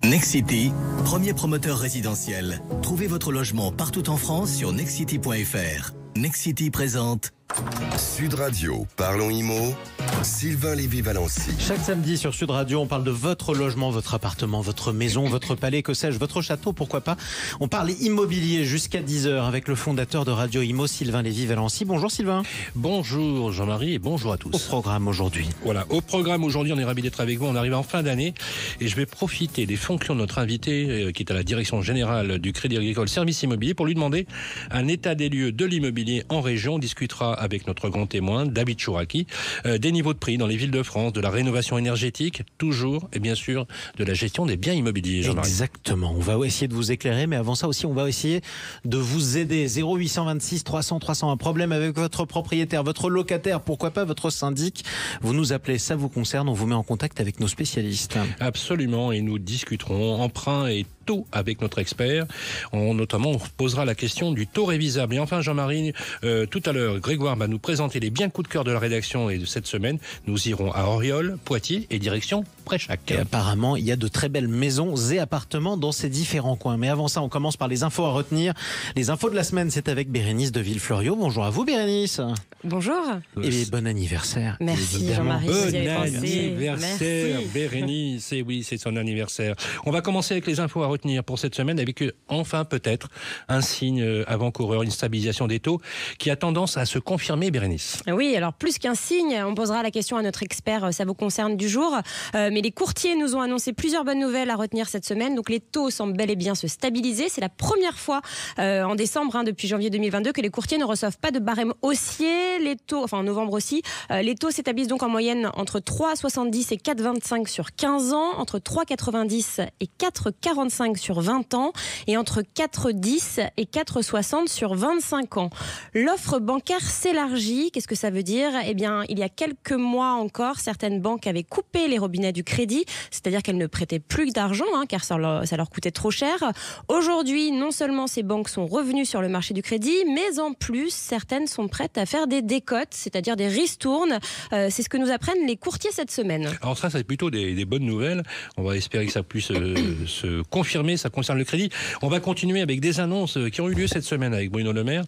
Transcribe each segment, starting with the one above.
Nexity, premier promoteur résidentiel. Trouvez votre logement partout en France sur nexity.fr. Nexity présente Sud Radio, parlons IMO, Sylvain Lévy-Valency. Chaque samedi sur Sud Radio, on parle de votre logement, votre appartement, votre maison, votre palais, que sais-je, votre château, pourquoi pas. On parle immobilier jusqu'à 10h avec le fondateur de Radio IMO, Sylvain Lévy-Valency. Bonjour Sylvain. Bonjour Jean-Marie et bonjour à tous. Au programme aujourd'hui. Voilà, au programme aujourd'hui, on est ravis d'être avec vous. On arrive en fin d'année et je vais profiter des fonctions de notre invité qui est à la direction générale du Crédit Agricole Services Immobiliers pour lui demander un état des lieux de l'immobilier en région. On discutera avec notre grand témoin, David Chouraki, des niveaux de prix dans les villes de France, de la rénovation énergétique, toujours, et bien sûr, de la gestion des biens immobiliers. Exactement. On va essayer de vous éclairer, mais avant ça aussi, on va essayer de vous aider. 0826 300 300, un problème avec votre propriétaire, votre locataire, pourquoi pas votre syndic. Vous nous appelez, ça vous concerne, on vous met en contact avec nos spécialistes. Absolument, et nous discuterons emprunt et taux avec notre expert. Notamment, on posera la question du taux révisable. Et enfin, Jean-Marie, tout à l'heure, Grégoire va nous présenter les biens coups de cœur de la rédaction et de cette semaine. Nous irons à Auriol, Poitiers et direction Préchac. Et apparemment, il y a de très belles maisons et appartements dans ces différents coins. Mais avant ça, on commence par les infos à retenir. Les infos de la semaine, c'est avec Bérénice de Villefloriot. Bonjour à vous, Bérénice. Bonjour. Et bon anniversaire. Merci Jean-Marie. Bon anniversaire, Bérénice. Et oui, c'est son anniversaire. On va commencer avec les infos à retenir pour cette semaine avec enfin peut-être un signe avant-coureur, une stabilisation des taux qui a tendance à se confirmer, Bérénice. Oui, alors plus qu'un signe, on posera la question à notre expert, ça vous concerne du jour. Mais les courtiers nous ont annoncé plusieurs bonnes nouvelles à retenir cette semaine. Donc les taux semblent bel et bien se stabiliser. C'est la première fois en décembre, depuis janvier 2022, que les courtiers ne reçoivent pas de barème haussier. Les taux, enfin en novembre aussi, les taux s'établissent donc en moyenne entre 3,70 et 4,25 sur 15 ans, entre 3,90 et 4,45 sur 20 ans et entre 4,10 et 4,60 sur 25 ans. L'offre bancaire s'élargit. Qu'est-ce que ça veut dire ? Eh bien, il y a quelques mois encore, certaines banques avaient coupé les robinets du crédit, c'est-à-dire qu'elles ne prêtaient plus d'argent, car ça leur coûtait trop cher. Aujourd'hui, non seulement ces banques sont revenues sur le marché du crédit, mais en plus, certaines sont prêtes à faire des décotes, c'est-à-dire des ristournes. C'est ce que nous apprennent les courtiers cette semaine. Alors ça, c'est plutôt des bonnes nouvelles. On va espérer que ça puisse se confirmer. Ça concerne le crédit. On va continuer avec des annonces qui ont eu lieu cette semaine avec Bruno Le Maire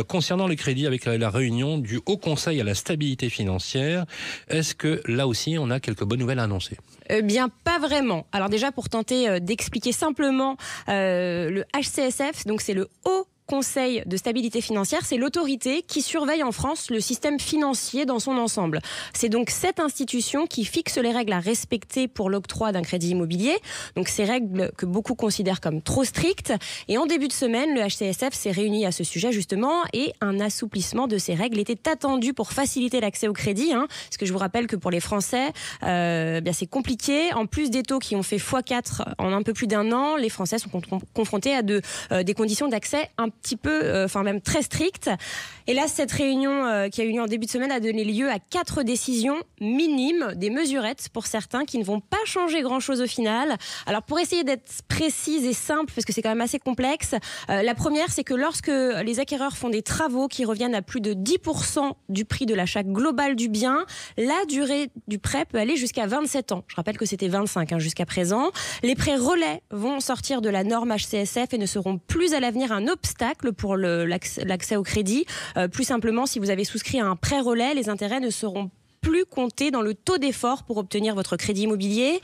concernant le crédit avec la réunion du Haut Conseil à la stabilité financière. Est-ce que là aussi, on a quelques bonnes nouvelles à annoncer ? Bien, pas vraiment. Alors déjà, pour tenter d'expliquer simplement le HCSF, donc c'est le Haut Conseil de stabilité financière, c'est l'autorité qui surveille en France le système financier dans son ensemble. C'est donc cette institution qui fixe les règles à respecter pour l'octroi d'un crédit immobilier. Donc ces règles que beaucoup considèrent comme trop strictes. Et en début de semaine, le HCSF s'est réuni à ce sujet justement et un assouplissement de ces règles était attendu pour faciliter l'accès au crédit. Parce que je vous rappelle que pour les Français, c'est compliqué. En plus des taux qui ont fait x4 en un peu plus d'un an, les Français sont confrontés à des conditions d'accès un petit peu, même très strictes. Et là, cette réunion qui a eu lieu en début de semaine a donné lieu à 4 décisions minimes, des mesurettes pour certains qui ne vont pas changer grand-chose au final. Alors pour essayer d'être précise et simple, parce que c'est quand même assez complexe, la première, c'est que lorsque les acquéreurs font des travaux qui reviennent à plus de 10% du prix de l'achat global du bien, la durée du prêt peut aller jusqu'à 27 ans. Je rappelle que c'était 25 jusqu'à présent. Les prêts relais vont sortir de la norme HCSF et ne seront plus à l'avenir un obstacle pour l'accès au crédit. Plus simplement, si vous avez souscrit à un prêt relais, les intérêts ne seront plus compter dans le taux d'effort pour obtenir votre crédit immobilier.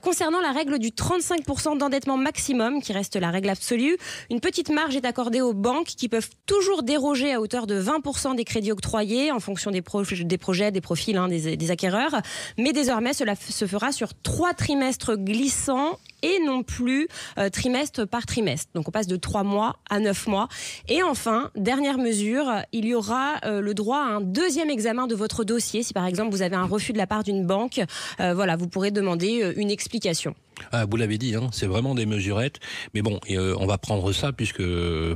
Concernant la règle du 35% d'endettement maximum, qui reste la règle absolue, une petite marge est accordée aux banques qui peuvent toujours déroger à hauteur de 20% des crédits octroyés en fonction des projets, des profils des acquéreurs. Mais désormais, cela se fera sur 3 trimestres glissants et non plus trimestre par trimestre. Donc on passe de 3 mois à 9 mois. Et enfin, dernière mesure, il y aura le droit à un deuxième examen de votre dossier. Si par exemple vous avez un refus de la part d'une banque, vous pourrez demander une explication. Ah, vous l'avez dit, c'est vraiment des mesurettes. Mais bon, on va prendre ça puisque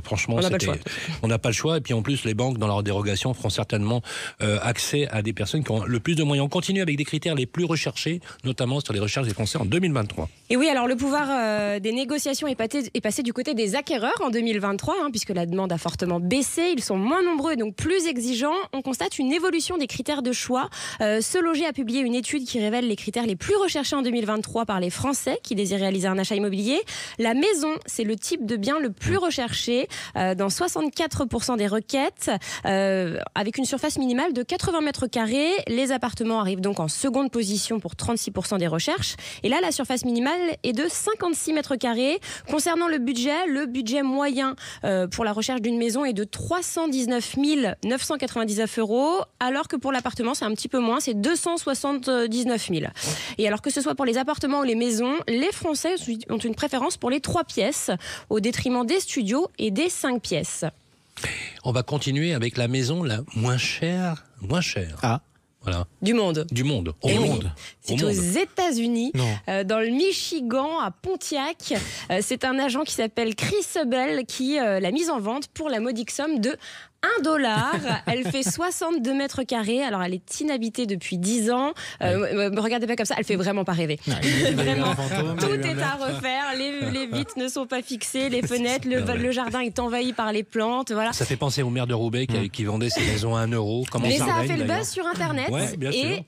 franchement, on n'a pas le choix. Et puis en plus, les banques, dans leur dérogation, feront certainement accès à des personnes qui ont le plus de moyens. On continue avec des critères les plus recherchés, notamment sur les recherches des Français en 2023. Et oui, alors le pouvoir des négociations est passé du côté des acquéreurs en 2023, puisque la demande a fortement baissé. Ils sont moins nombreux et donc plus exigeants. On constate une évolution des critères de choix. Se Loger a publié une étude qui révèle les critères les plus recherchés en 2023 par les Français. Français qui désirent réaliser un achat immobilier. La maison, c'est le type de bien le plus recherché dans 64% des requêtes, avec une surface minimale de 80 mètres carrés. Les appartements arrivent donc en seconde position pour 36% des recherches. Et là, la surface minimale est de 56 mètres carrés. Concernant le budget moyen pour la recherche d'une maison est de 319 999 €, alors que pour l'appartement, c'est un petit peu moins, c'est 279 000. Et alors que ce soit pour les appartements ou les maisons, les Français ont une préférence pour les 3 pièces, au détriment des studios et des 5 pièces. On va continuer avec la maison la moins chère. Ah. Voilà. Du monde. Au monde. C'est aux États-Unis, dans le Michigan, à Pontiac. C'est un agent qui s'appelle Chris Hubel qui l'a mise en vente pour la modique somme de $1. Elle fait 62 mètres carrés. Alors, elle est inhabitée depuis 10 ans. Me regardez pas comme ça, elle fait vraiment pas rêver. Vraiment, tout est à refaire. Les vitres ne sont pas fixées, les fenêtres, le jardin est envahi par les plantes. Voilà. Ça fait penser au maire de Roubaix qui vendait ses maisons à 1 €. Mais ça a fait le buzz sur Internet. Ouais, et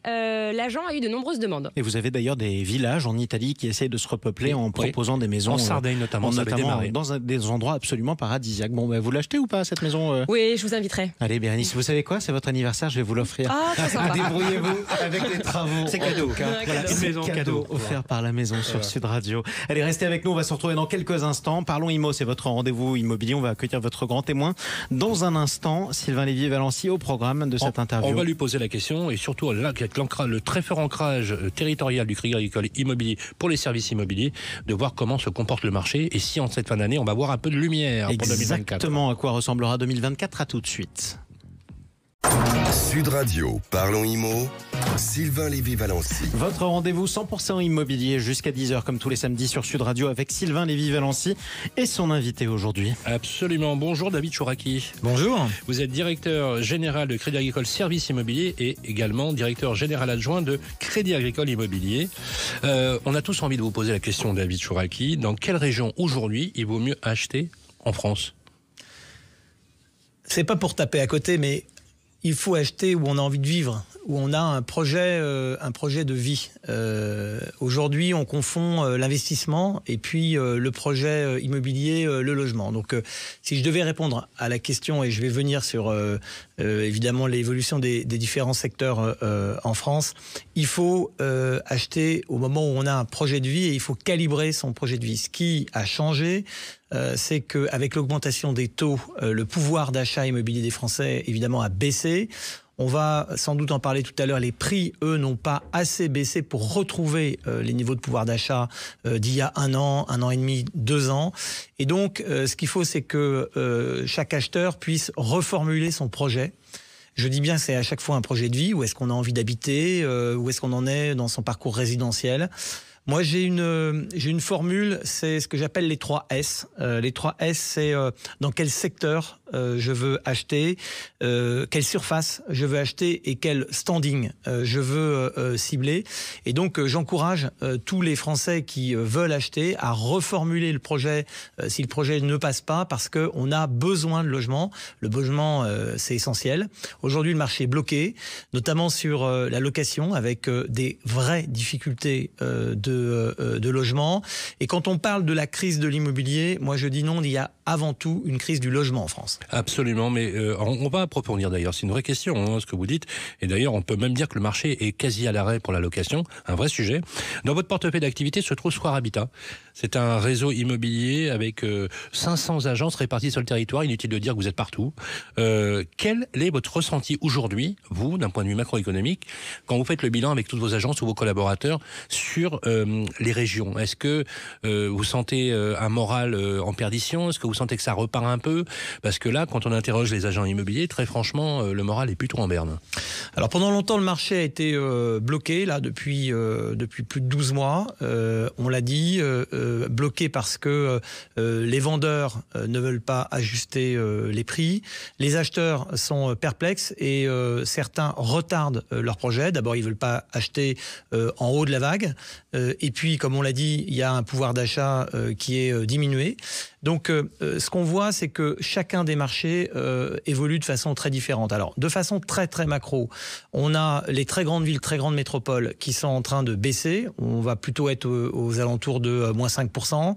l'agent a eu de nombreuses demandes. Et vous avez d'ailleurs des villages en Italie qui essayent de se repeupler en proposant des maisons. En Sardaigne notamment, dans des endroits absolument paradisiaques. Bon, vous l'achetez ou pas cette maison Oui, je vous inviterai. Allez Bérénice, vous savez quoi? C'est votre anniversaire, je vais vous l'offrir. Ah, très sympa. Débrouillez-vous avec les travaux. C'est cadeau. Voilà, Une maison cadeau offert par la maison sur Sud Radio. Allez, restez avec nous, on va se retrouver dans quelques instants. Parlons Immo, c'est votre rendez-vous immobilier. On va accueillir votre grand témoin dans un instant. Sylvain Lévy-Valency au programme de cette interview. On va lui poser la question et surtout avec le très fort ancrage territorial du Crédit Agricole Immobilier pour les services immobiliers, de voir comment se comporte le marché et si en cette fin d'année on va voir un peu de lumière pour 2024. Exactement à quoi ressemblera 2024, à tout de suite. Sud Radio, parlons Immo, Sylvain Lévy-Valency. Votre rendez-vous 100% immobilier jusqu'à 10h comme tous les samedis sur Sud Radio avec Sylvain Lévy-Valency et son invité aujourd'hui. Absolument. Bonjour David Chouraki. Bonjour. Vous êtes directeur général de Crédit Agricole Services Immobiliers et également directeur général adjoint de Crédit Agricole Immobilier. On a tous envie de vous poser la question, David Chouraki. Dans quelle région aujourd'hui il vaut mieux acheter en France? C'est pas pour taper à côté, mais il faut acheter où on a envie de vivre, où on a un projet de vie. Aujourd'hui, on confond l'investissement et puis le projet immobilier, le logement. Donc, si je devais répondre à la question, et je vais venir sur évidemment l'évolution des différents secteurs en France, il faut acheter au moment où on a un projet de vie et il faut calibrer son projet de vie. Ce qui a changé, c'est qu'avec l'augmentation des taux, le pouvoir d'achat immobilier des Français, évidemment, a baissé. On va sans doute en parler tout à l'heure. Les prix, eux, n'ont pas assez baissé pour retrouver les niveaux de pouvoir d'achat d'il y a 1 an et demi, 2 ans. Et donc, ce qu'il faut, c'est que chaque acheteur puisse reformuler son projet. Je dis bien, c'est à chaque fois un projet de vie. Où est-ce qu'on a envie d'habiter? Où est-ce qu'on en est dans son parcours résidentiel? Moi, j'ai une formule, c'est ce que j'appelle les 3 S. Les 3 S, c'est dans quel secteur je veux acheter, quelle surface je veux acheter et quel standing je veux cibler. Et donc, j'encourage tous les Français qui veulent acheter à reformuler le projet si le projet ne passe pas, parce qu'on a besoin de logement. Le logement, c'est essentiel. Aujourd'hui, le marché est bloqué, notamment sur la location, avec des vraies difficultés de logement. Et quand on parle de la crise de l'immobilier, moi je dis non, il y a avant tout une crise du logement en France. Absolument, mais on va approfondir d'ailleurs, c'est une vraie question ce que vous dites, et d'ailleurs on peut même dire que le marché est quasi à l'arrêt pour la location, un vrai sujet. Dans votre portefeuille d'activité se trouve Square Habitat. C'est un réseau immobilier avec 500 agences réparties sur le territoire, inutile de dire que vous êtes partout. Quel est votre ressenti aujourd'hui, vous, d'un point de vue macroéconomique, quand vous faites le bilan avec toutes vos agences ou vos collaborateurs sur les régions? Est-ce que vous sentez un moral en perdition? Est-ce que vous sentez que ça repart un peu? Parce que là, quand on interroge les agents immobiliers, très franchement, le moral est plutôt en berne. Alors pendant longtemps, le marché a été bloqué là depuis plus de 12 mois. On l'a dit, bloqué parce que les vendeurs ne veulent pas ajuster les prix. Les acheteurs sont perplexes et certains retardent leur projet. D'abord, ils veulent pas acheter en haut de la vague. Et puis, comme on l'a dit, il y a un pouvoir d'achat qui est diminué. Donc, ce qu'on voit, c'est que chacun des marchés évolue de façon très différente. Alors, de façon très, très macro, on a les très grandes villes, très grandes métropoles qui sont en train de baisser. On va plutôt être aux alentours de moins 5%.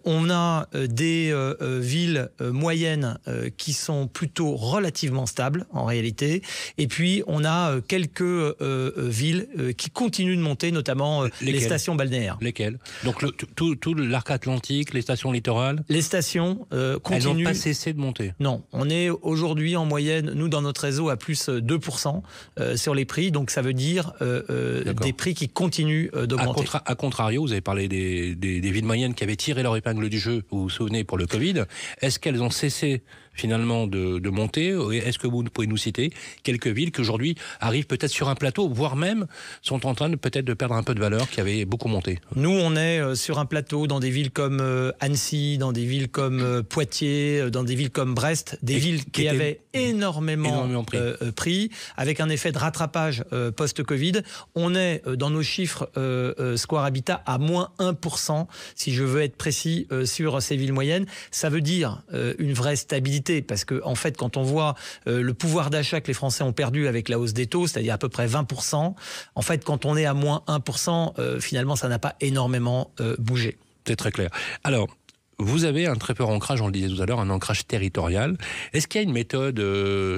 On a des villes moyennes qui sont plutôt relativement stables, en réalité. Et puis, on a quelques villes qui continuent de monter, notamment les stations balnéaires. Lesquelles? Donc, tout l'arc atlantique, les stations littorales? Les stations continuent. Elles n'ont pas cessé de monter? Non. On est aujourd'hui en moyenne, nous, dans notre réseau, à plus 2% sur les prix. Donc, ça veut dire des prix qui continuent d'augmenter. A contrario, vous avez parlé des villes moyennes qui avaient tiré leur épingle du jeu, vous vous souvenez, pour le Covid. Est-ce qu'elles ont cessé finalement de monter? Est-ce que vous pouvez nous citer quelques villes qui aujourd'hui arrivent peut-être sur un plateau, voire même sont en train peut-être de perdre un peu de valeur, qui avaient beaucoup monté? Nous, on est sur un plateau dans des villes comme Annecy, dans des villes comme Poitiers, dans des villes comme Brest, des villes qui avaient énormément pris, avec un effet de rattrapage post-Covid. On est dans nos chiffres Square Habitat à moins 1%, si je veux être précis, sur ces villes moyennes. Ça veut dire une vraie stabilité, parce que en fait, quand on voit le pouvoir d'achat que les Français ont perdu avec la hausse des taux, c'est-à-dire à peu près 20%, en fait, quand on est à moins 1%, finalement, ça n'a pas énormément bougé. C'est très clair. Alors, vous avez un très fort ancrage, on le disait tout à l'heure, un ancrage territorial. Est-ce qu'il y a une méthode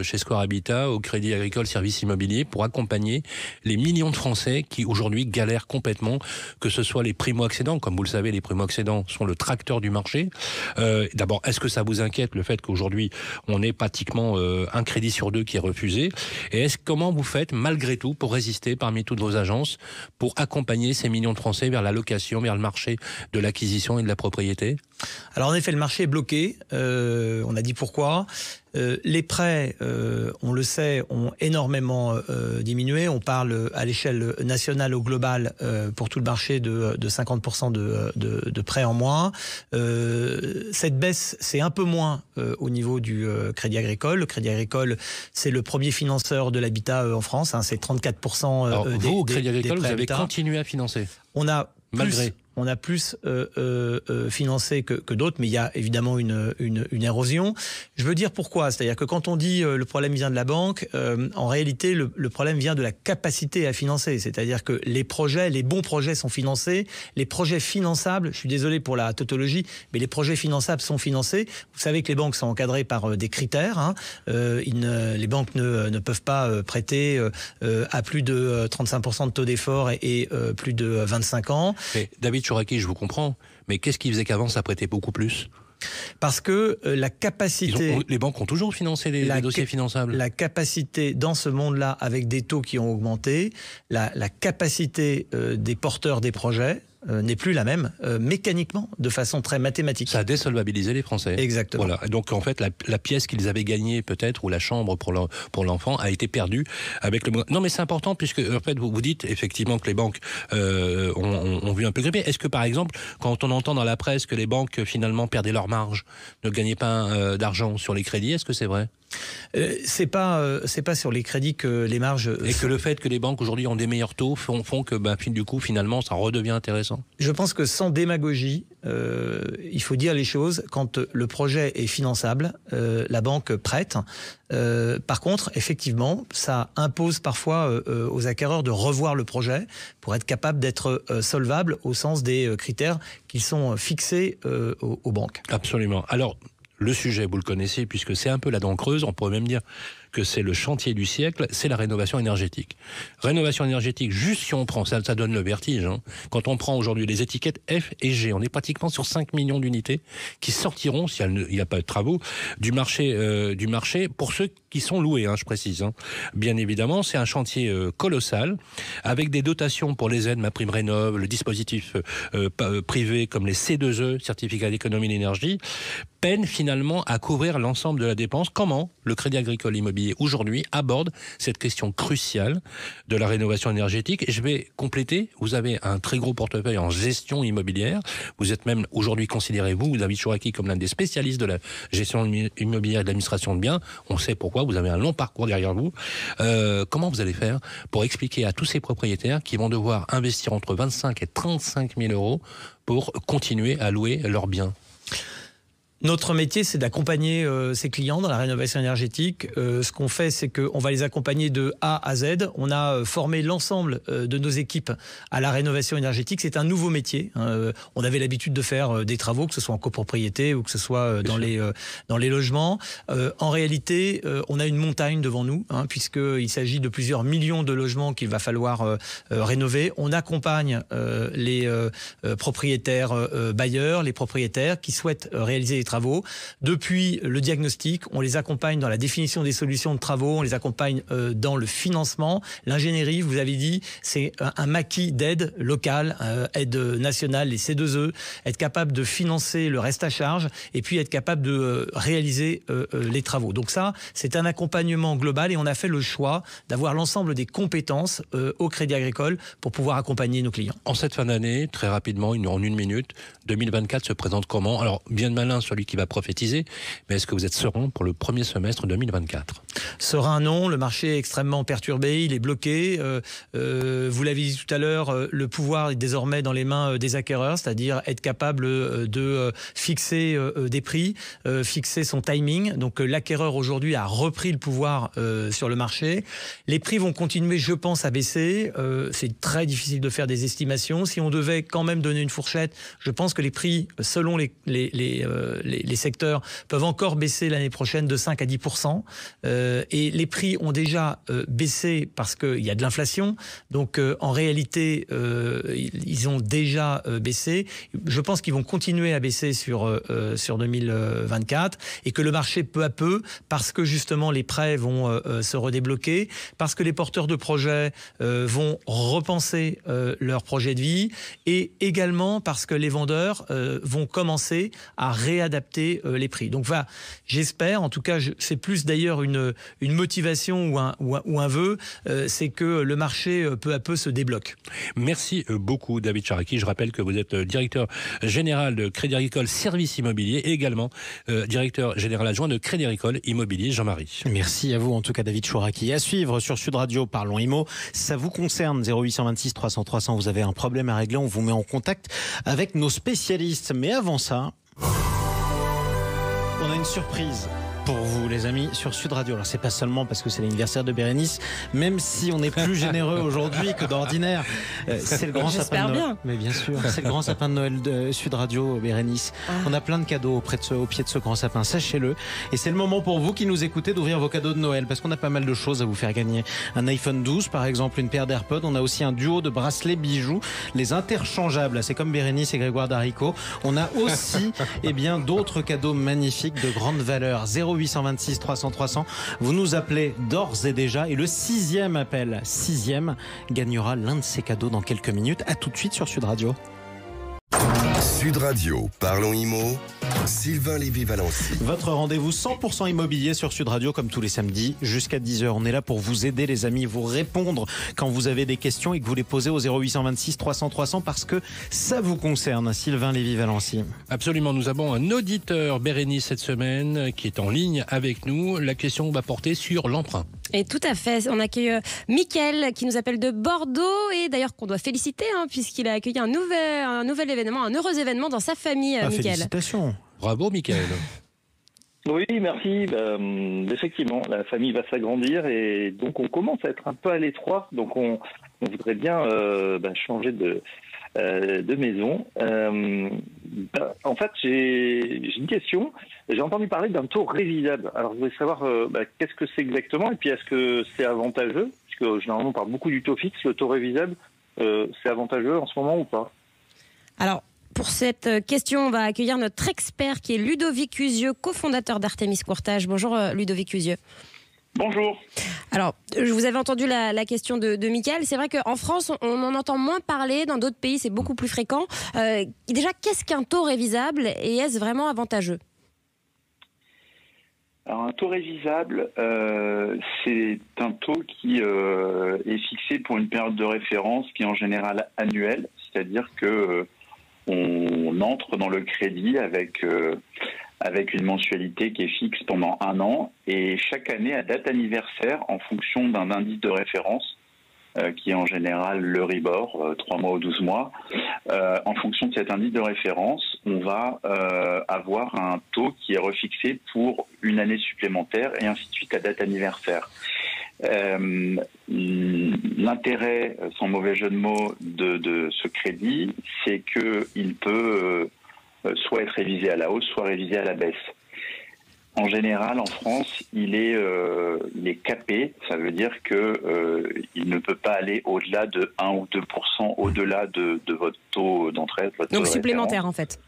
chez Square Habitat, au Crédit Agricole Services Immobiliers, pour accompagner les millions de Français qui aujourd'hui galèrent complètement, que ce soit les primo-accédants, comme vous le savez, les primo-accédants sont le tracteur du marché. D'abord, est-ce que ça vous inquiète, le fait qu'aujourd'hui, on ait pratiquement un crédit sur deux qui est refusé? Et comment vous faites, malgré tout, pour résister parmi toutes vos agences, pour accompagner ces millions de Français vers la location, vers le marché de l'acquisition et de la propriété? Alors en effet, le marché est bloqué. On a dit pourquoi. Les prêts, on le sait, ont énormément diminué. On parle à l'échelle nationale, au global, pour tout le marché de 50% de prêts en moins. Cette baisse, c'est un peu moins au niveau du Crédit Agricole. Le Crédit Agricole, c'est le premier financeur de l'habitat en France. Hein, c'est 34% Alors, des vous, au Crédit des Agricole, prêts vous avez habitat. continué à financer? On a plus financé que d'autres, mais il y a évidemment une érosion. Je veux dire pourquoi. C'est-à-dire que quand on dit le problème vient de la banque, en réalité, le problème vient de la capacité à financer. C'est-à-dire que les bons projets sont financés. Les projets finançables, je suis désolé pour la tautologie, mais les projets finançables sont financés. Vous savez que les banques sont encadrées par des critères. Hein. Les banques ne peuvent pas prêter à plus de 35% de taux d'effort et plus de 25 ans. Mais David Chouraki, je vous comprends, mais qu'est-ce qui faisait qu'avant ça prêtait beaucoup plus? Parce que la capacité... Les banques ont toujours financé les dossiers finançables. La capacité dans ce monde-là, avec des taux qui ont augmenté, la capacité des porteurs des projets n'est plus la même, mécaniquement, de façon très mathématique. Ça a désolvabilisé les Français. Exactement. Voilà. Donc en fait, la pièce qu'ils avaient gagnée peut-être, ou la chambre pour l'enfant, a été perdue avec le... Non mais c'est important, puisque en fait vous dites effectivement que les banques ont vu un peu gripper. Est-ce que par exemple, quand on entend dans la presse que les banques finalement perdaient leur marge, ne gagnaient pas d'argent sur les crédits, est-ce que c'est vrai? C'est pas sur les crédits que les marges... Et que le fait que les banques aujourd'hui ont des meilleurs taux font que du coup finalement ça redevient intéressant? Je pense que sans démagogie, il faut dire les choses. Quand le projet est finançable, la banque prête. Par contre, effectivement, ça impose parfois aux acquéreurs de revoir le projet pour être capable d'être solvable au sens des critères qui sont fixés aux banques. Absolument. Alors, le sujet, vous le connaissez, puisque c'est un peu la dent creuse, on pourrait même dire que c'est le chantier du siècle, c'est la rénovation énergétique. Rénovation énergétique, juste si on prend, ça donne le vertige. Hein. Quand on prend aujourd'hui les étiquettes F et G, on est pratiquement sur 5 millions d'unités qui sortiront, s'il n'y a pas de travaux, du marché pour ceux qui sont loués, hein, je précise. Hein. Bien évidemment, c'est un chantier colossal, avec des dotations pour les aides, MaPrimeRénov', le dispositif privé comme les C2E, certificats d'économie d'énergie, peine finalement à couvrir l'ensemble de la dépense. Comment le Crédit Agricole Immobilier aujourd'hui aborde cette question cruciale de la rénovation énergétique? Et je vais compléter, vous avez un très gros portefeuille en gestion immobilière, vous êtes même aujourd'hui considéré, vous David Chouraqui, comme l'un des spécialistes de la gestion immobilière et de l'administration de biens. On sait pourquoi, vous avez un long parcours derrière vous. Comment vous allez faire pour expliquer à tous ces propriétaires qui vont devoir investir entre 25 et 35 000 euros pour continuer à louer leurs biens? Notre métier, c'est d'accompagner ces clients dans la rénovation énergétique. Ce qu'on fait, c'est qu'on va les accompagner de A à Z. On a formé l'ensemble de nos équipes à la rénovation énergétique. C'est un nouveau métier. On avait l'habitude de faire des travaux, que ce soit en copropriété ou que ce soit dans les logements. En réalité, on a une montagne devant nous, puisqu'il s'agit de plusieurs millions de logements qu'il va falloir rénover. On accompagne les propriétaires bailleurs, les propriétaires qui souhaitent réaliser des travaux. Depuis le diagnostic, on les accompagne dans la définition des solutions de travaux, on les accompagne dans le financement. L'ingénierie, vous avez dit, c'est un maquis d'aide locale, aide nationale, les C2E, être capable de financer le reste à charge et puis être capable de réaliser les travaux. Donc ça, c'est un accompagnement global et on a fait le choix d'avoir l'ensemble des compétences au Crédit Agricole pour pouvoir accompagner nos clients. En cette fin d'année, très rapidement, en une minute, 2024 se présente comment? Alors, bien de malin celui qui va prophétiser, mais est-ce que vous êtes serein pour le premier semestre 2024? Serein, non. Le marché est extrêmement perturbé, il est bloqué. Vous l'avez dit tout à l'heure, le pouvoir est désormais dans les mains des acquéreurs, c'est-à-dire être capable de fixer des prix, fixer son timing. Donc l'acquéreur aujourd'hui a repris le pouvoir sur le marché. Les prix vont continuer, je pense, à baisser. C'est très difficile de faire des estimations. Si on devait quand même donner une fourchette, je pense que les prix, selon les secteurs, peuvent encore baisser l'année prochaine de 5 à 10%. Et les prix ont déjà baissé parce qu'il y a de l'inflation. Donc en réalité, ils ont déjà baissé. Je pense qu'ils vont continuer à baisser sur 2024 et que le marché peu à peu, parce que justement les prêts vont se redébloquer, parce que les porteurs de projets vont repenser leur projet de vie et également parce que les vendeurs vont commencer à réadapter les prix. Donc voilà, j'espère, en tout cas c'est plus d'ailleurs une motivation ou un vœu, c'est que le marché peu à peu se débloque. Merci beaucoup David Chouraqui. Je rappelle que vous êtes directeur général de Crédit Agricole Services Immobiliers et également directeur général adjoint de Crédit Agricole Immobilier. Jean-Marie. Merci à vous en tout cas David Chouraqui. À suivre sur Sud Radio, Parlons Immo. Ça vous concerne, 0826 300 300, vous avez un problème à régler, on vous met en contact avec nos spécialistes. Mais avant ça, on a une surprise pour vous les amis sur Sud Radio. Alors c'est pas seulement parce que c'est l'anniversaire de Bérénice, même si on est plus généreux aujourd'hui que d'ordinaire. C'est le grand sapin de Noël. Bien. Mais bien sûr, c'est le grand sapin de Noël de Sud Radio, Bérénice. On a plein de cadeaux au pied de ce grand sapin, sachez-le. Et c'est le moment pour vous qui nous écoutez d'ouvrir vos cadeaux de Noël, parce qu'on a pas mal de choses à vous faire gagner. Un iPhone 12 par exemple, une paire d'AirPods. On a aussi un duo de bracelets bijoux, les interchangeables. C'est comme Bérénice et Grégoire Darico. On a aussi d'autres cadeaux magnifiques de grande valeur. 0826 300 300. Vous nous appelez d'ores et déjà et le 6e appel, 6e, gagnera l'un de ces cadeaux dans quelques minutes. À tout de suite sur Sud Radio. Sud Radio, Parlons Immo, Sylvain Lévy-Valency. Votre rendez-vous 100% immobilier sur Sud Radio comme tous les samedis jusqu'à 10h. On est là pour vous aider les amis, vous répondre quand vous avez des questions et que vous les posez au 0826 300 300 parce que ça vous concerne. Sylvain Lévy-Valency. Absolument, nous avons un auditeur Bérénice cette semaine qui est en ligne avec nous. La question va porter sur l'emprunt. Et tout à fait, on accueille Mickaël qui nous appelle de Bordeaux et d'ailleurs qu'on doit féliciter puisqu'il a accueilli un nouvel événement, un heureux événement dans sa famille, Mickaël. Félicitations. Bravo Mickaël. Oui, merci. Effectivement, la famille va s'agrandir et donc on commence à être un peu à l'étroit. Donc on voudrait bien changer de maison. En fait, j'ai une question. J'ai entendu parler d'un taux révisable. Alors, je voulais savoir qu'est-ce que c'est exactement et puis est-ce que c'est avantageux? Puisque généralement, on parle beaucoup du taux fixe. Le taux révisable, c'est avantageux en ce moment ou pas? Alors, pour cette question, on va accueillir notre expert qui est Ludovic Cusieux, cofondateur d'Artemis Courtage. Bonjour Ludovic Cusieux. Bonjour. Alors, je vous avais entendu la question de Mickaël. C'est vrai qu'en France, on en entend moins parler. Dans d'autres pays, c'est beaucoup plus fréquent. Déjà, qu'est-ce qu'un taux révisable et est-ce vraiment avantageux? Alors un taux révisable, c'est un taux qui est fixé pour une période de référence qui est en général annuelle, c'est-à-dire que on entre dans le crédit avec une mensualité qui est fixe pendant 1 an, et chaque année à date anniversaire, en fonction d'un indice de référence qui est en général l'Euribor, 3 mois ou 12 mois. En fonction de cet indice de référence, on va avoir un taux qui est refixé pour une année supplémentaire et ainsi de suite à date anniversaire. L'intérêt, sans mauvais jeu de mots, de ce crédit, c'est qu'il peut soit être révisé à la hausse, soit révisé à la baisse. En général, en France, il est capé. Ça veut dire il ne peut pas aller au-delà de 1 ou 2% au-delà de votre taux d'entrée. Donc supplémentaire, en fait.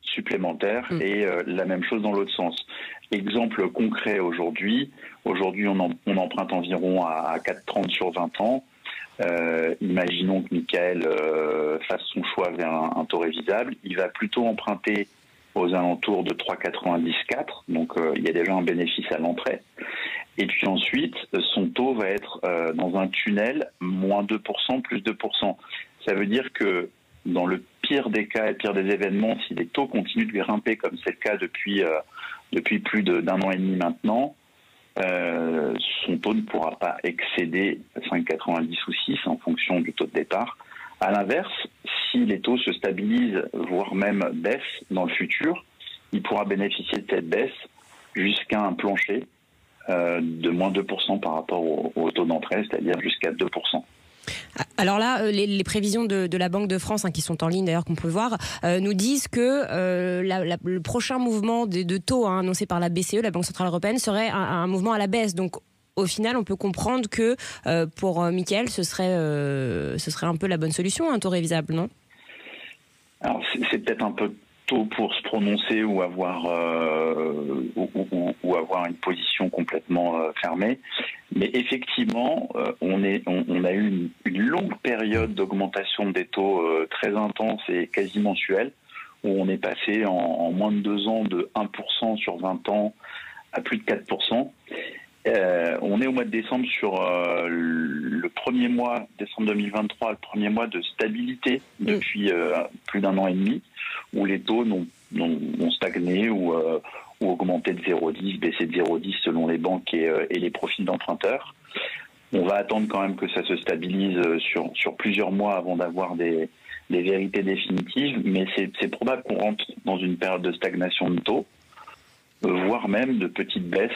Supplémentaire, et la même chose dans l'autre sens. Exemple concret aujourd'hui, on emprunte environ à 4,30 sur 20 ans. Imaginons que Michael fasse son choix vers un taux révisable. Il va plutôt emprunter aux alentours de 3,94, donc il y a déjà un bénéfice à l'entrée. Et puis ensuite, son taux va être dans un tunnel, moins 2%, plus 2%. Ça veut dire que dans le pire des cas et le pire des événements, si les taux continuent de grimper comme c'est le cas depuis plus d'1 an et demi maintenant, son taux ne pourra pas excéder 5,90 ou 6 en fonction du taux de départ. À l'inverse, si les taux se stabilisent, voire même baissent dans le futur, il pourra bénéficier de cette baisse jusqu'à un plancher de moins 2% par rapport au taux d'entrée, c'est-à-dire jusqu'à 2%. Alors là, les prévisions de la Banque de France, qui sont en ligne d'ailleurs, qu'on peut voir, nous disent que le prochain mouvement de taux annoncé par la BCE, la Banque Centrale Européenne, serait un mouvement à la baisse. Donc au final, on peut comprendre que pour Michael, ce serait un peu la bonne solution, un taux révisable, non? Alors c'est peut-être un peu tôt pour se prononcer ou avoir une position complètement fermée, mais effectivement, on a eu une longue période d'augmentation des taux très intense et quasi mensuelle, où on est passé en moins de 2 ans de 1% sur 20 ans à plus de 4%. On est au mois de décembre sur le premier mois, décembre 2023, le premier mois de stabilité depuis plus d'1 an et demi, où les taux n'ont stagné ou augmenté de 0,10, baissé de 0,10 selon les banques et les profils d'emprunteurs. On va attendre quand même que ça se stabilise sur plusieurs mois avant d'avoir des vérités définitives, mais c'est probable qu'on rentre dans une période de stagnation de taux, voire même de petites baisses,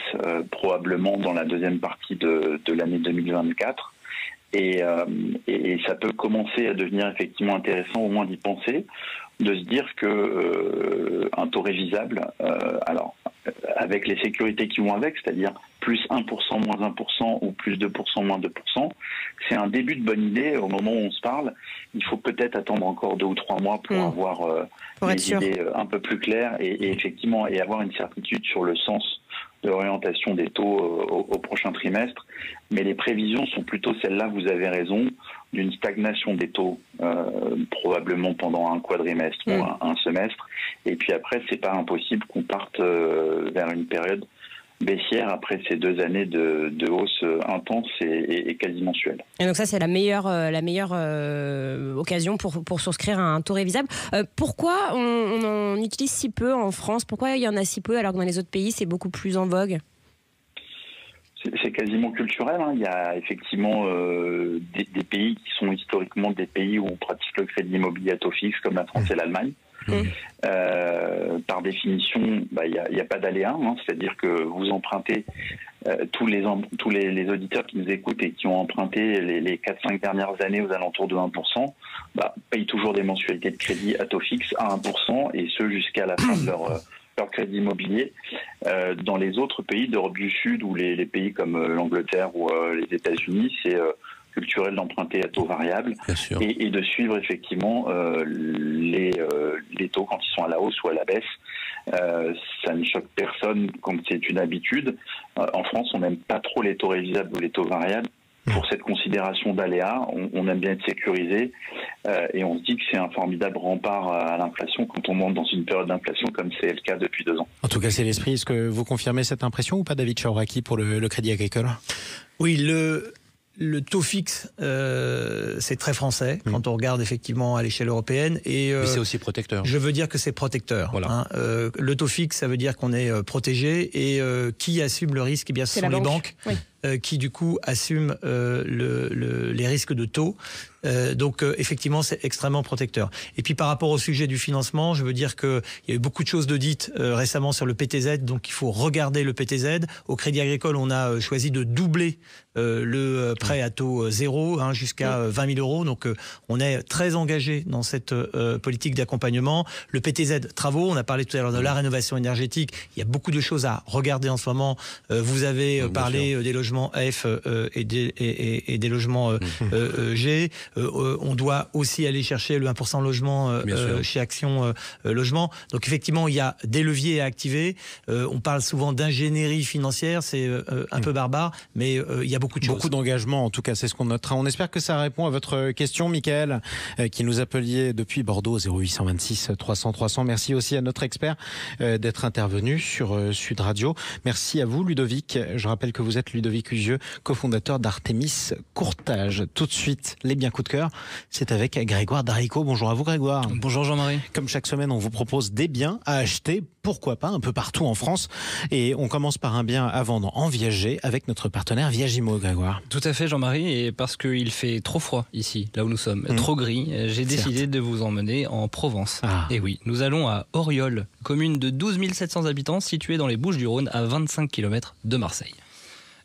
probablement dans la deuxième partie de l'année 2024. Et ça peut commencer à devenir effectivement intéressant, au moins d'y penser, de se dire que un taux révisable, alors avec les sécurités qui vont avec, c'est-à-dire plus 1%, moins 1% ou plus 2%, moins 2%, c'est un début de bonne idée. Au moment où on se parle, il faut peut-être attendre encore 2 ou 3 mois pour avoir des idées un peu plus claires et effectivement et avoir une certitude sur le sens de l'orientation des taux au prochain trimestre. Mais les prévisions sont plutôt celles-là, vous avez raison, d'une stagnation des taux probablement pendant un quadrimestre ou un semestre. Et puis après, c'est pas impossible qu'on parte vers une période baissière après ces 2 années de hausse intense et quasi mensuelle. Et donc ça, c'est la meilleure occasion pour souscrire à un taux révisable. Pourquoi on en utilise si peu en France? Pourquoi il y en a si peu alors que dans les autres pays, c'est beaucoup plus en vogue? C'est quasiment culturel. Il y a effectivement des pays qui sont historiquement des pays où on pratique le crédit immobilier à taux fixe, comme la France et l'Allemagne. Par définition, il n'y a pas d'aléa, c'est-à-dire que vous empruntez, tous les auditeurs qui nous écoutent et qui ont emprunté les 4-5 dernières années aux alentours de 1%, payent toujours des mensualités de crédit à taux fixe à 1%, et ce jusqu'à la fin de leur crédit immobilier. Dans les autres pays d'Europe du Sud ou les pays comme l'Angleterre ou les États-Unis, c'est culturel d'emprunter à taux variable et de suivre effectivement les taux quand ils sont à la hausse ou à la baisse. Ça ne choque personne quand c'est une habitude. En France, on n'aime pas trop les taux révisables ou les taux variables pour cette considération d'aléa. On aime bien être sécurisé et on se dit que c'est un formidable rempart à l'inflation quand on monte dans une période d'inflation comme c'est le cas depuis 2 ans. En tout cas, c'est l'esprit. Est-ce que vous confirmez cette impression ou pas, David Chaouraki, pour le Crédit Agricole? Oui, le taux fixe, c'est très français quand on regarde effectivement à l'échelle européenne. Et mais c'est aussi protecteur. Je veux dire que c'est protecteur. Voilà. Le taux fixe, ça veut dire qu'on est protégé. Et qui assume le risque? Eh bien, ce sont les banques. Oui. Qui du coup assument les risques de taux. Donc effectivement, c'est extrêmement protecteur. Et puis par rapport au sujet du financement, je veux dire qu'il y a eu beaucoup de choses de dites récemment sur le PTZ, donc il faut regarder le PTZ. Au Crédit Agricole, on a choisi de doubler le prêt à taux zéro jusqu'à 20 000 euros. Donc on est très engagé dans cette politique d'accompagnement. Le PTZ travaux, on a parlé tout à l'heure de la rénovation énergétique. Il y a beaucoup de choses à regarder en ce moment. Vous avez parlé des logements F et des logements G. On doit aussi aller chercher le 1% logement chez Action Logement. Donc effectivement, il y a des leviers à activer. On parle souvent d'ingénierie financière, c'est un peu barbare, mais il y a beaucoup de choses. Beaucoup d'engagement, en tout cas, c'est ce qu'on notera. On espère que ça répond à votre question, Michael, qui nous appeliez depuis Bordeaux, 0826 300 300. Merci aussi à notre expert d'être intervenu sur Sud Radio. Merci à vous, Ludovic. Je rappelle que vous êtes Ludovic Usieux, cofondateur d'Artemis Courtage. Tout de suite, les biens coups de cœur, c'est avec Grégoire Darico. Bonjour à vous, Grégoire. Bonjour Jean-Marie. Comme chaque semaine, on vous propose des biens à acheter, pourquoi pas, un peu partout en France. Et on commence par un bien à vendre en Viager avec notre partenaire Viagimo, Grégoire. Tout à fait, Jean-Marie. Et parce qu'il fait trop froid ici, là où nous sommes, trop gris, j'ai décidé de vous emmener en Provence. Et oui, nous allons à Auriol, commune de 12 700 habitants située dans les Bouches-du-Rhône à 25 km de Marseille.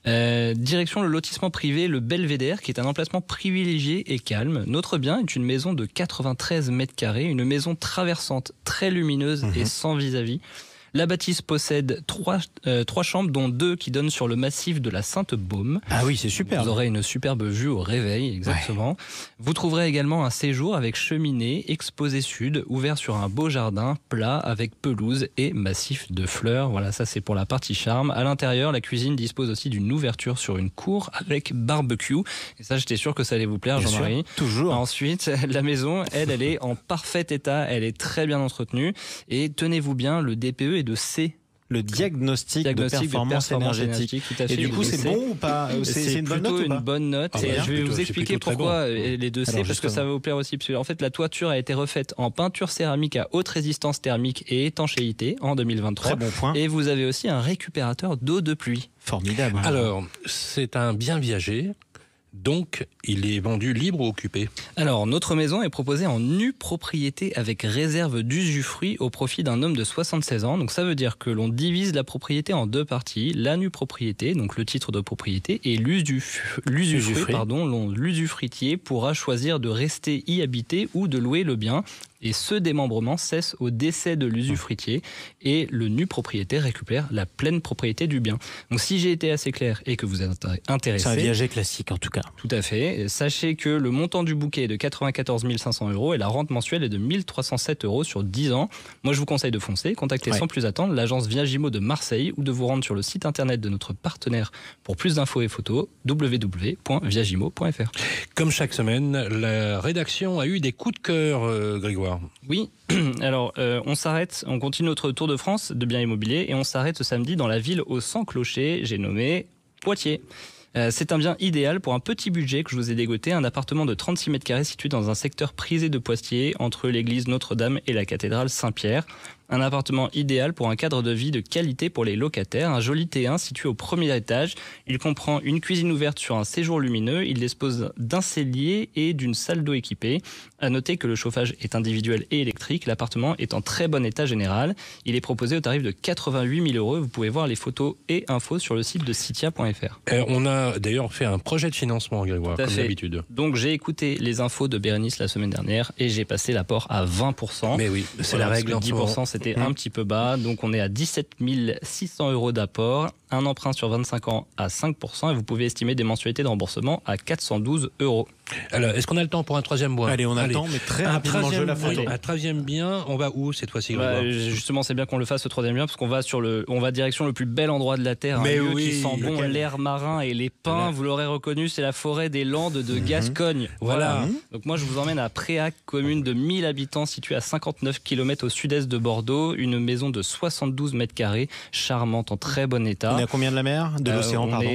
Direction le lotissement privé Le Belvédère, qui est un emplacement privilégié et calme. Notre bien est une maison de 93 mètres carrés, une maison traversante, très lumineuse et sans vis-à-vis. La bâtisse possède 3 chambres, dont 2 qui donnent sur le massif de la Sainte-Baume. Ah oui, c'est super. Vous aurez une superbe vue au réveil, exactement. Ouais. Vous trouverez également un séjour avec cheminée, exposé sud, ouvert sur un beau jardin plat avec pelouse et massif de fleurs. Voilà, ça c'est pour la partie charme. À l'intérieur, la cuisine dispose aussi d'une ouverture sur une cour avec barbecue. Et ça, j'étais sûr que ça allait vous plaire, Jean-Marie. Toujours. Ensuite, la maison, elle est en parfait état. Elle est très bien entretenue. Et tenez-vous bien, le DPE est de C. Le diagnostic de performance énergétique. Tout à fait. Et du coup, c'est bon ou pas? C'est une bonne note ou pas? Une bonne note. Ah, et je vais vous expliquer pourquoi les 2 C, alors, parce que ça va vous plaire aussi. Parce que, en fait, la toiture a été refaite en peinture céramique à haute résistance thermique et étanchéité en 2023. Très bon point. Et vous avez aussi un récupérateur d'eau de pluie. Formidable. Alors, c'est un bien viager. Donc, il est vendu libre ou occupé? Alors, notre maison est proposée en nue propriété avec réserve d'usufruit au profit d'un homme de 76 ans. Donc, ça veut dire que l'on divise la propriété en 2 parties. La nue propriété, donc le titre de propriété, et l'usufruitier pourra choisir de rester y habiter ou de louer le bien. Et ce démembrement cesse au décès de l'usufruitier et le nu propriétaire récupère la pleine propriété du bien. Donc si j'ai été assez clair et que vous êtes intéressé... C'est un viager classique en tout cas. Tout à fait. Sachez que le montant du bouquet est de 94 500 € et la rente mensuelle est de 1 307 € sur 10 ans. Moi je vous conseille de foncer, contactez sans plus attendre l'agence Viagimo de Marseille ou de vous rendre sur le site internet de notre partenaire pour plus d'infos et photos, www.viagimo.fr. Comme chaque semaine, la rédaction a eu des coups de cœur, Grégoire. Oui, alors on s'arrête, on continue notre tour de France de biens immobiliers et on s'arrête ce samedi dans la ville aux 100 clochers, j'ai nommé Poitiers. C'est un bien idéal pour un petit budget que je vous ai dégoté, un appartement de 36 mètres carrés situé dans un secteur prisé de Poitiers entre l'église Notre-Dame et la cathédrale Saint-Pierre. Un appartement idéal pour un cadre de vie de qualité pour les locataires. Un joli T1 situé au premier étage. Il comprend une cuisine ouverte sur un séjour lumineux. Il dispose d'un cellier et d'une salle d'eau équipée. À noter que le chauffage est individuel et électrique. L'appartement est en très bon état général. Il est proposé au tarif de 88 000 €. Vous pouvez voir les photos et infos sur le site de Citia.fr. On a d'ailleurs fait un projet de financement, Grégoire, comme d'habitude. Donc j'ai écouté les infos de Bérénice la semaine dernière et j'ai passé l'apport à 20%. Mais oui, c'est la règle. 10%, c'était un petit peu bas. Donc on est à 17 600 € d'apport. un emprunt sur 25 ans à 5% et vous pouvez estimer des mensualités de remboursement à 412 €. Alors, est-ce qu'on a le temps pour un troisième bien? Allez, on a le temps, mais très rapidement, je la photo. Un troisième bien, on va où cette fois-ci? Justement, c'est bien qu'on le fasse ce troisième bien, parce qu'on va on va direction le plus bel endroit de la Terre, mais un lieu oui, qui sent bon l'air marin et les pins. Vous l'aurez reconnu, c'est la forêt des Landes de Gascogne. Voilà. Donc moi, je vous emmène à Préac, commune de 1000 habitants située à 59 km au sud-est de Bordeaux, une maison de 72 mètres carrés, charmante, en très bon état. On est à combien de la mer? De l'océan, pardon.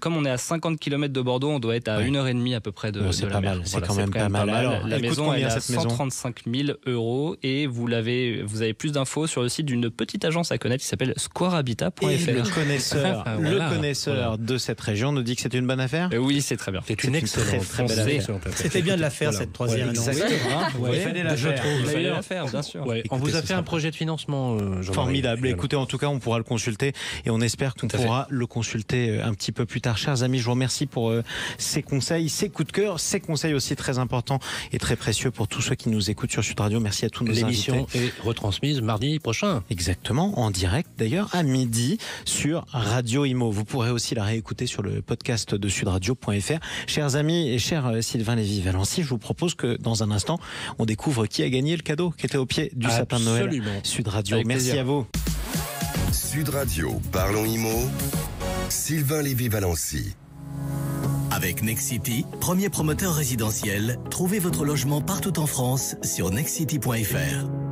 Comme on est à 50 km de Bordeaux, on doit être à 1h30 à peu près de la mer. C'est quand même pas mal. Alors, la maison est à 135 000 € et vous avez plus d'infos sur le site d'une petite agence à connaître qui s'appelle squarehabitat.fr. Et le connaisseur de cette région nous dit que c'est une bonne affaire. Oui, c'est très bien. C'est une excellente très belle affaire. C'était bien de la faire, cette troisième annonce. Il fallait la faire, bien sûr. On vous a fait un projet de financement, formidable. Écoutez, en tout cas, on pourra le consulter et on espère qu'on pourra le consulter un petit peu plus tard. Chers amis, je vous remercie pour ces conseils, ces coups de cœur, ces conseils aussi très importants et très précieux pour tous ceux qui nous écoutent sur Sud Radio. Merci à tous nos invités. L'émission est retransmise mardi prochain. Exactement, en direct d'ailleurs à midi sur Radio Imo. Vous pourrez aussi la réécouter sur le podcast de sudradio.fr. Chers amis et cher Sylvain Lévy-Valency, je vous propose que dans un instant, on découvre qui a gagné le cadeau qui était au pied du sapin de Noël. Sud Radio, avec merci plaisir. à vous. Sud Radio, parlons Imo. Sylvain Lévy-Valency. Avec Nexity, premier promoteur résidentiel, trouvez votre logement partout en France sur nexity.fr.